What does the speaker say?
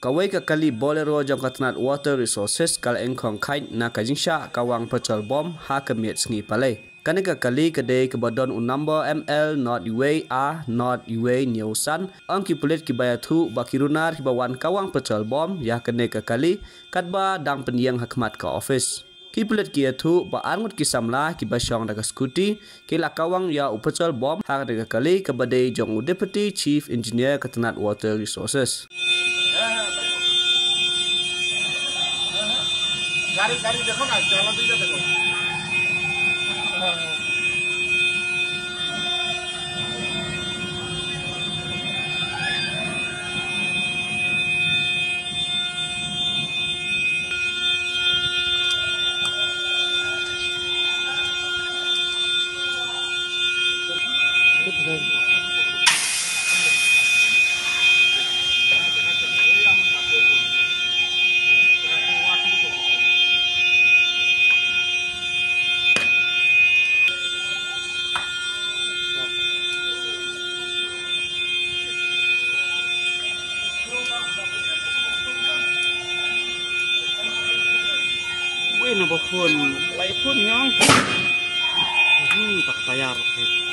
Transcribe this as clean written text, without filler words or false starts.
Kawai ka kali bolero jong katnat water resources kal engkong kait na kajingsha kawang petrol bom ha kemiet sengi palai. Kaneka kali kedai kebadon unamba ML not UA A not UA Niusan angki pulit kibaya thu bakirunar kibawan kawang petrol bom ya kaneka kali katba dang pendiang hakmat ka office. Ki pulit kia thu ba angut kisamla kibasyong daga skuti kila kawang ya petrol bom ha kaneka kali kebadai jong deputy chief engineer katnat water resources. गाड़ी देखो ना चलो दीजिए देखो Wih, nambah pun, baik pun yang, tak bayar.